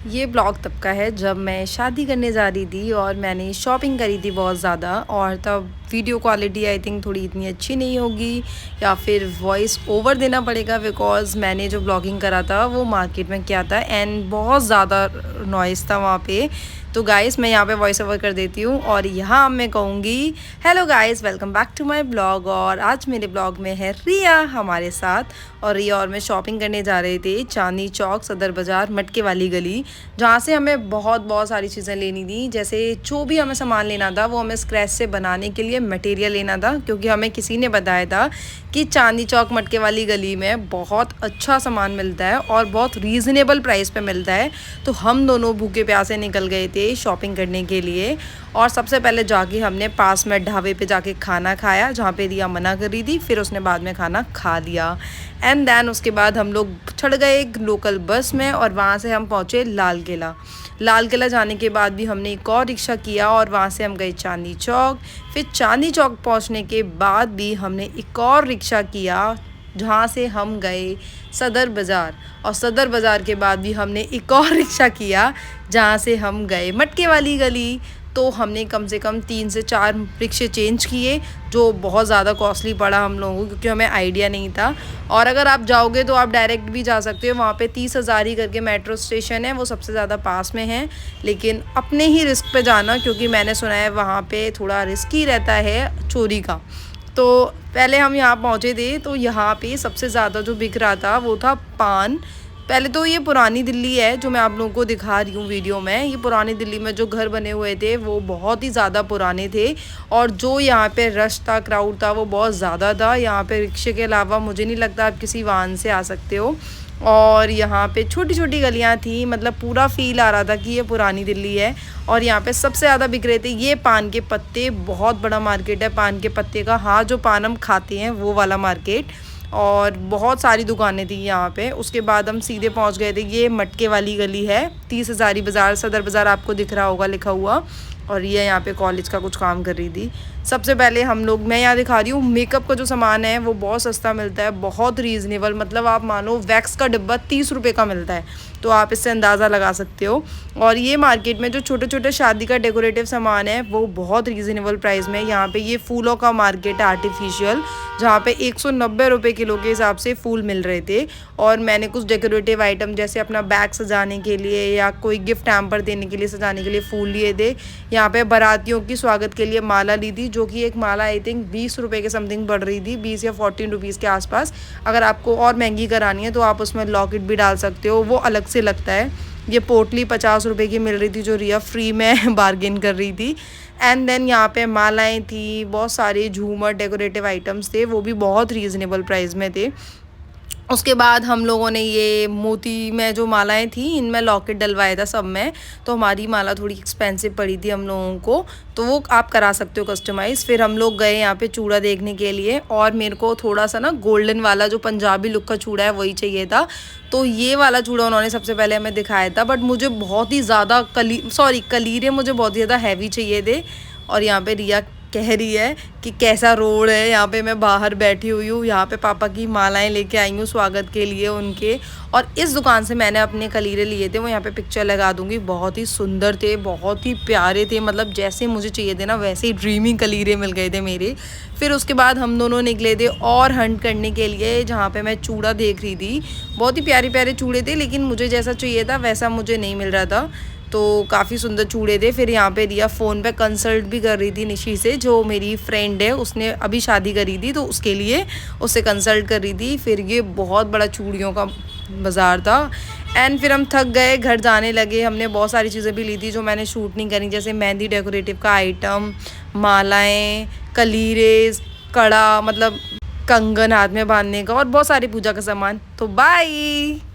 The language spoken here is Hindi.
ये ब्लॉग तब का है जब मैं शादी करने जा रही थी और मैंने शॉपिंग करी थी बहुत ज़्यादा। और तब वीडियो क्वालिटी आई थिंक थोड़ी इतनी अच्छी नहीं होगी या फिर वॉइस ओवर देना पड़ेगा, बिकॉज़ मैंने जो ब्लॉगिंग करा था वो मार्केट में किया था एंड बहुत ज़्यादा नॉइज़ था वहाँ पे। तो गाइस मैं यहाँ पे वॉइस ओवर कर देती हूँ और यहाँ मैं कहूँगी hello guys, welcome back to my blog. और आज मेरे ब्लॉग में है रिया हमारे साथ। और रिया और मैं शॉपिंग करने जा रहे थे चांदनी चौक, सदर बाज़ार, मटके वाली गली, जहाँ से हमें बहुत सारी चीज़ें लेनी थी। जैसे जो भी हमें सामान लेना था वो हमें स्क्रैच से बनाने के लिए मटेरियल लेना था, क्योंकि हमें किसी ने बताया था कि चांदनी चौक मटके वाली गली में बहुत अच्छा सामान मिलता है और बहुत रीज़नेबल प्राइस पे मिलता है। तो हम दोनों भूखे प्यासे निकल गए थे शॉपिंग करने के लिए। और सबसे पहले जाके हमने पास में ढाबे पे जाके खाना खाया, जहाँ पे रिया मना कर रही थी, फिर उसने बाद में खाना खा लिया। एंड देन उसके बाद हम लोग चढ़ गए एक लोकल बस में और वहाँ से हम पहुँचे लाल किला। लाल किला जाने के बाद भी हमने एक और रिक्शा किया और वहाँ से हम गए चांदनी चौक। फिर चांदनी चौक पहुँचने के बाद भी हमने एक और रिक्शा किया, जहाँ से हम गए सदर बाज़ार। और सदर बाज़ार के बाद भी हमने एक और रिक्शा किया, जहाँ से हम गए मटके वाली गली। तो हमने कम से कम 3 से 4 रिक्शे चेंज किए, जो बहुत ज़्यादा कॉस्टली पड़ा हम लोगों को, क्योंकि हमें आइडिया नहीं था। और अगर आप जाओगे तो आप डायरेक्ट भी जा सकते हो, वहाँ पे 30 हज़ारी करके मेट्रो स्टेशन है, वो सबसे ज़्यादा पास में है। लेकिन अपने ही रिस्क पे जाना, क्योंकि मैंने सुना है वहाँ पे थोड़ा रिस्की रहता है चोरी का। तो पहले हम यहाँ पहुँचे थे, तो यहाँ पे सबसे ज़्यादा जो बिक रहा था वो था पान। पहले तो ये पुरानी दिल्ली है जो मैं आप लोगों को दिखा रही हूँ वीडियो में। ये पुरानी दिल्ली में जो घर बने हुए थे वो बहुत ही ज़्यादा पुराने थे, और जो यहाँ पे रश था, क्राउड था, वो बहुत ज़्यादा था। यहाँ पे रिक्शे के अलावा मुझे नहीं लगता आप किसी वाहन से आ सकते हो। और यहाँ पे छोटी छोटी गलियाँ थी, मतलब पूरा फील आ रहा था कि ये पुरानी दिल्ली है। और यहाँ पे सबसे ज़्यादा बिक रहे थे ये पान के पत्ते। बहुत बड़ा मार्केट है पान के पत्ते का, हाँ, जो पान हम खाते हैं वो वाला मार्केट। और बहुत सारी दुकानें थी यहाँ पे। उसके बाद हम सीधे पहुँच गए थे, ये मटके वाली गली है, 30 हज़ारी बाज़ार, सदर बाज़ार आपको दिख रहा होगा लिखा हुआ। और ये यहाँ पे कॉलेज का कुछ काम कर रही थी। सबसे पहले मैं यहाँ दिखा रही हूँ मेकअप का जो सामान है वो बहुत सस्ता मिलता है, बहुत रीज़नेबल। मतलब आप मानो वैक्स का डिब्बा 30 रुपये का मिलता है, तो आप इससे अंदाज़ा लगा सकते हो। और ये मार्केट में जो छोटे छोटे शादी का डेकोरेटिव सामान है वो बहुत रीज़नेबल प्राइस में। यहाँ पे ये फूलों का मार्केट है आर्टिफिशियल, जहाँ पे 190 रुपये किलो के हिसाब से फूल मिल रहे थे। और मैंने कुछ डेकोरेटिव आइटम जैसे अपना बैग सजाने के लिए या कोई गिफ्ट हैम्पर देने के लिए, सजाने के लिए फूल लिए थे। यहाँ पे बारातियों की स्वागत के लिए माला ली थी, जो कि एक माला आई थिंक 20 रुपये के समथिंग पड़ रही थी, 20 या 14 रुपीज़ के आसपास। अगर आपको और महंगी करानी है तो आप उसमें लॉकेट भी डाल सकते हो, वो अलग से लगता है। ये पोटली 50 रुपये की मिल रही थी, जो रिया फ्री में बार्गेन कर रही थी। एंड देन यहाँ पे मालाएं थी, बहुत सारे झूमर डेकोरेटिव आइटम्स थे, वो भी बहुत रीज़नेबल प्राइस में थे। उसके बाद हम लोगों ने ये मोती में जो मालाएं थी, इनमें लॉकेट डलवाया था सब में। तो हमारी माला थोड़ी एक्सपेंसिव पड़ी थी हम लोगों को, तो वो आप करा सकते हो कस्टमाइज़। फिर हम लोग गए यहाँ पे चूड़ा देखने के लिए, और मेरे को थोड़ा सा ना गोल्डन वाला जो पंजाबी लुक का चूड़ा है वही चाहिए था। तो ये वाला चूड़ा उन्होंने सबसे पहले हमें दिखाया था, बट मुझे बहुत ही ज़्यादा कलीरे मुझे बहुत ज़्यादा हैवी चाहिए थे। और यहाँ पे रिया कह रही है कि कैसा रोड है, यहाँ पे मैं बाहर बैठी हुई हूँ, यहाँ पे पापा की मालाएं लेके आई हूँ स्वागत के लिए उनके। और इस दुकान से मैंने अपने कलीरे लिए थे, वो यहाँ पे पिक्चर लगा दूँगी। बहुत ही सुंदर थे, बहुत ही प्यारे थे, मतलब जैसे मुझे चाहिए थे ना वैसे ही ड्रीमिंग कलीरे मिल गए थे मेरे। फिर उसके बाद हम दोनों निकले थे और हंट करने के लिए, जहाँ पे मैं चूड़ा देख रही थी। बहुत ही प्यारे प्यारे चूड़े थे, लेकिन मुझे जैसा चाहिए था वैसा मुझे नहीं मिल रहा था। तो काफ़ी सुंदर चूड़े थे। फिर यहाँ पे रिया फ़ोन पे कंसल्ट भी कर रही थी निशी से, जो मेरी फ्रेंड है, उसने अभी शादी करी थी, तो उसके लिए उससे कंसल्ट कर रही थी। फिर ये बहुत बड़ा चूड़ियों का बाज़ार था। एंड फिर हम थक गए, घर जाने लगे। हमने बहुत सारी चीज़ें भी ली थी जो मैंने शूट नहीं करी, जैसे मेहंदी डेकोरेटिव का आइटम, मालाएँ, कलीरे, कड़ा, मतलब कंगन हाथ में बांधने का, और बहुत सारी पूजा का सामान। तो बाय।